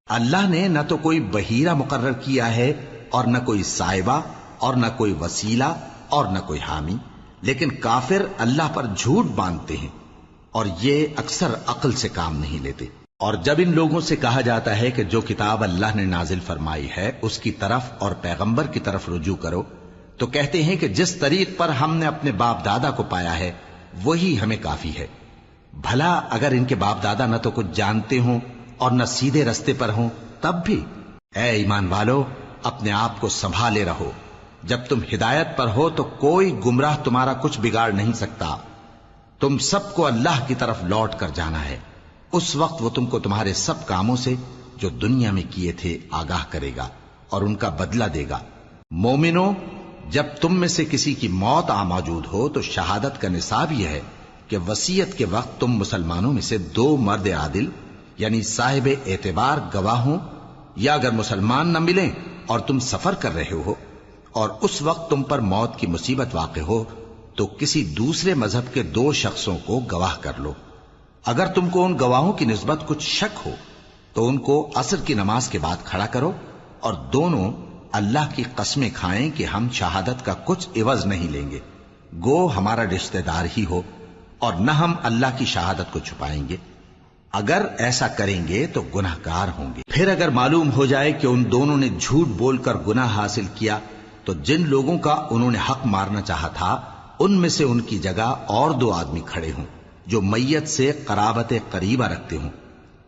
اللہ نے نہ تو کوئی بحیرہ مقرر کیا ہے اور نہ کوئی سائبہ اور نہ کوئی وسیلہ اور نہ کوئی حامی، لیکن کافر اللہ پر جھوٹ باندھتے ہیں اور یہ اکثر عقل سے کام نہیں لیتے۔ اور جب ان لوگوں سے کہا جاتا ہے کہ جو کتاب اللہ نے نازل فرمائی ہے اس کی طرف اور پیغمبر کی طرف رجوع کرو، تو کہتے ہیں کہ جس طریق پر ہم نے اپنے باپ دادا کو پایا ہے وہی ہمیں کافی ہے۔ بھلا اگر ان کے باپ دادا نہ تو کچھ جانتے ہوں اور نہ سیدھے رستے پر ہوں تب بھی؟ اے ایمان والو، اپنے آپ کو سنبھالے رہو، جب تم ہدایت پر ہو تو کوئی گمراہ تمہارا کچھ بگاڑ نہیں سکتا۔ تم سب کو اللہ کی طرف لوٹ کر جانا ہے، اس وقت وہ تم کو تمہارے سب کاموں سے جو دنیا میں کیے تھے آگاہ کرے گا اور ان کا بدلہ دے گا۔ مومنو، جب تم میں سے کسی کی موت آ موجود ہو تو شہادت کا نصاب یہ ہے کہ وصیت کے وقت تم مسلمانوں میں سے 2 مرد عادل یعنی صاحب اعتبار گواہ ہوں، یا اگر مسلمان نہ ملیں اور تم سفر کر رہے ہو اور اس وقت تم پر موت کی مصیبت واقع ہو تو کسی دوسرے مذہب کے 2 شخصوں کو گواہ کر لو۔ اگر تم کو ان گواہوں کی نسبت کچھ شک ہو تو ان کو عصر کی نماز کے بعد کھڑا کرو، اور دونوں اللہ کی قسمیں کھائیں کہ ہم شہادت کا کچھ عوض نہیں لیں گے، گو ہمارا رشتہ دار ہی ہو، اور نہ ہم اللہ کی شہادت کو چھپائیں گے۔ اگر ایسا کریں گے تو گناہ گار ہوں گے۔ پھر اگر معلوم ہو جائے کہ ان دونوں نے جھوٹ بول کر گناہ حاصل کیا تو جن لوگوں کا انہوں نے حق مارنا چاہا تھا ان میں سے ان کی جگہ اور 2 آدمی کھڑے ہوں جو میت سے قرابت قریبہ رکھتے ہوں،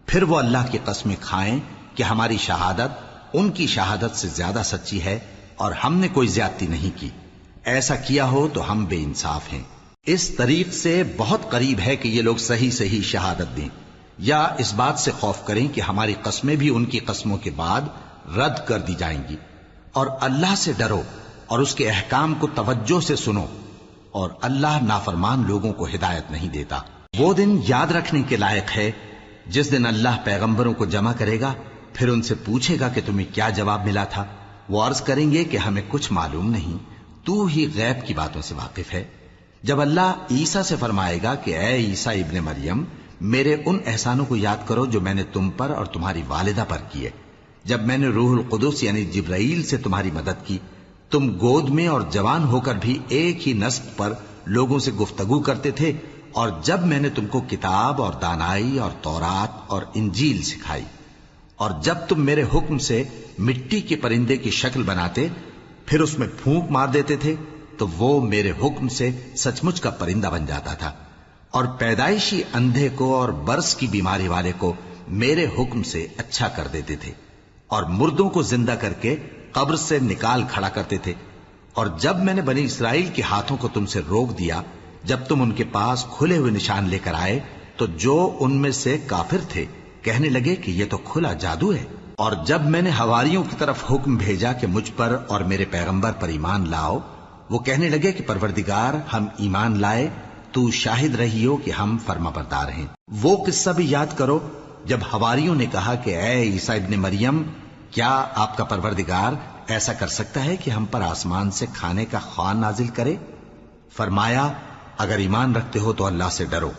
پھر وہ اللہ کی قسمیں کھائیں کہ ہماری شہادت ان کی شہادت سے زیادہ سچی ہے اور ہم نے کوئی زیادتی نہیں کی۔ ایسا کیا ہو تو ہم بے انصاف ہیں۔ اس طریق سے بہت قریب ہے کہ یہ لوگ صحیح صحیح شہادت دیں، یا اس بات سے خوف کریں کہ ہماری قسمیں بھی ان کی قسموں کے بعد رد کر دی جائیں گی۔ اور اللہ سے ڈرو اور اس کے احکام کو توجہ سے سنو، اور اللہ نافرمان لوگوں کو ہدایت نہیں دیتا۔ وہ دن یاد رکھنے کے لائق ہے جس دن اللہ پیغمبروں کو جمع کرے گا، پھر ان سے پوچھے گا کہ تمہیں کیا جواب ملا تھا۔ وہ عرض کریں گے کہ ہمیں کچھ معلوم نہیں، تو ہی غیب کی باتوں سے واقف ہے۔ جب اللہ عیسیٰ سے فرمائے گا کہ اے عیسیٰ ابن مریم، میرے ان احسانوں کو یاد کرو جو میں نے تم پر اور تمہاری والدہ پر کیے، جب میں نے روح القدس یعنی جبرائیل سے تمہاری مدد کی، تم گود میں اور جوان ہو کر بھی ایک ہی نسب پر لوگوں سے گفتگو کرتے تھے، اور جب میں نے تم کو کتاب اور دانائی اور تورات اور انجیل سکھائی، اور جب تم میرے حکم سے مٹی کے پرندے کی شکل بناتے پھر اس میں پھونک مار دیتے تھے تو وہ میرے حکم سے سچ مچ کا پرندہ بن جاتا تھا، اور پیدائشی اندھے کو اور برس کی بیماری والے کو میرے حکم سے اچھا کر دیتے تھے، اور مردوں کو زندہ کر کے قبر سے نکال کھڑا کرتے تھے۔ اور جب میں نے بنی اسرائیل کے ہاتھوں کو تم سے روک دیا جب تم ان کے پاس کھلے ہوئے نشان لے کر آئے تو جو ان میں سے کافر تھے کہنے لگے کہ یہ تو کھلا جادو ہے۔ اور جب میں نے حواریوں کی طرف حکم بھیجا کہ مجھ پر اور میرے پیغمبر پر ایمان لاؤ، وہ کہنے لگے کہ پروردگار، ہم ایمان لائے، تو شاہد رہی ہو کہ ہم فرما بردار ہیں۔ وہ قصہ بھی یاد کرو جب حواریوں نے کہا کہ اے عیسیٰ ابن مریم، کیا آپ کا پروردگار ایسا کر سکتا ہے کہ ہم پر آسمان سے کھانے کا خوان نازل کرے؟ فرمایا، اگر ایمان رکھتے ہو تو اللہ سے ڈرو۔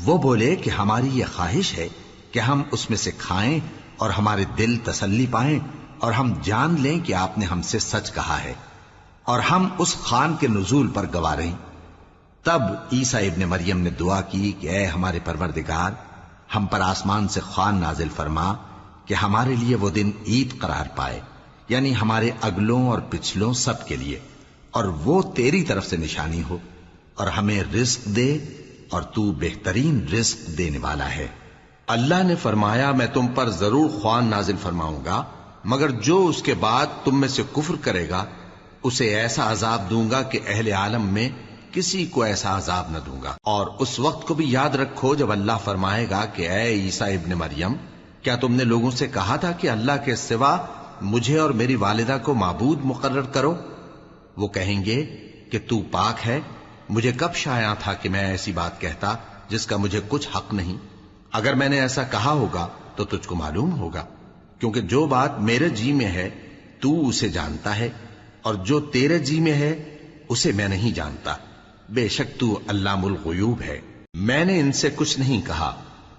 وہ بولے کہ ہماری یہ خواہش ہے کہ ہم اس میں سے کھائیں اور ہمارے دل تسلی پائیں اور ہم جان لیں کہ آپ نے ہم سے سچ کہا ہے اور ہم اس خوان کے نزول پر گواہ رہیں۔ تب عیسیٰ ابن مریم نے دعا کی کہ اے ہمارے پروردگار، ہم پر آسمان سے خوان نازل فرما کہ ہمارے لیے وہ دن عید قرار پائے، یعنی ہمارے اگلوں اور پچھلوں سب کے لیے، اور وہ تیری طرف سے نشانی ہو، اور ہمیں رزق دے اور تو بہترین رزق دینے والا ہے۔ اللہ نے فرمایا میں تم پر ضرور خوان نازل فرماؤں گا، مگر جو اس کے بعد تم میں سے کفر کرے گا اسے ایسا عذاب دوں گا کہ اہل عالم میں کسی کو ایسا عذاب نہ دوں گا۔ اور اس وقت کو بھی یاد رکھو جب اللہ فرمائے گا کہ اے عیسیٰ ابن مریم، کیا تم نے لوگوں سے کہا تھا کہ اللہ کے سوا مجھے اور میری والدہ کو معبود مقرر کرو؟ وہ کہیں گے کہ تو پاک ہے، مجھے کب شایع تھا کہ میں ایسی بات کہتا جس کا مجھے کچھ حق نہیں۔ اگر میں نے ایسا کہا ہوگا تو تجھ کو معلوم ہوگا، کیونکہ جو بات میرے جی میں ہے تو اسے جانتا ہے، اور جو تیرے جی میں ہے اسے میں نہیں جانتا۔ بے شک تو علام الغیوب ہے۔ میں نے ان سے کچھ نہیں کہا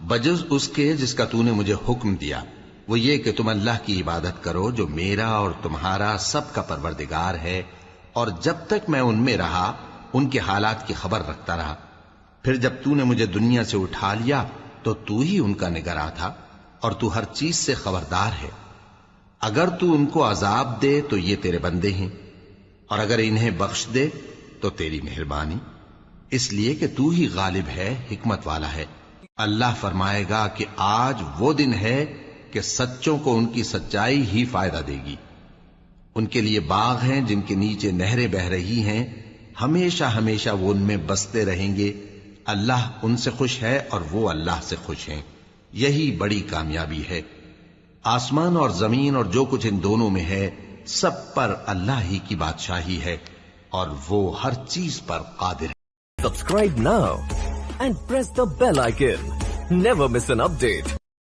بجز اس کے جس کا تو نے مجھے حکم دیا، وہ یہ کہ تم اللہ کی عبادت کرو جو میرا اور تمہارا سب کا پروردگار ہے، اور جب تک میں ان میں رہا ان کے حالات کی خبر رکھتا رہا۔ پھر جب تو نے مجھے دنیا سے اٹھا لیا تو تو ہی ان کا نگراں تھا، اور تو ہر چیز سے خبردار ہے۔ اگر تو ان کو عذاب دے تو یہ تیرے بندے ہیں، اور اگر انہیں بخش دے تو تیری مہربانی، اس لیے کہ تو ہی غالب ہے، حکمت والا ہے۔ اللہ فرمائے گا کہ آج وہ دن ہے کہ سچوں کو ان کی سچائی ہی فائدہ دے گی۔ ان کے لیے باغ ہیں جن کے نیچے نہریں بہ رہی ہیں، ہمیشہ ہمیشہ وہ ان میں بستے رہیں گے۔ اللہ ان سے خوش ہے اور وہ اللہ سے خوش ہیں، یہی بڑی کامیابی ہے۔ آسمان اور زمین اور جو کچھ ان دونوں میں ہے سب پر اللہ ہی کی بادشاہی ہے، اور وہ ہر چیز پر قادر ہے۔ Subscribe now and press the bell icon. Never miss an update.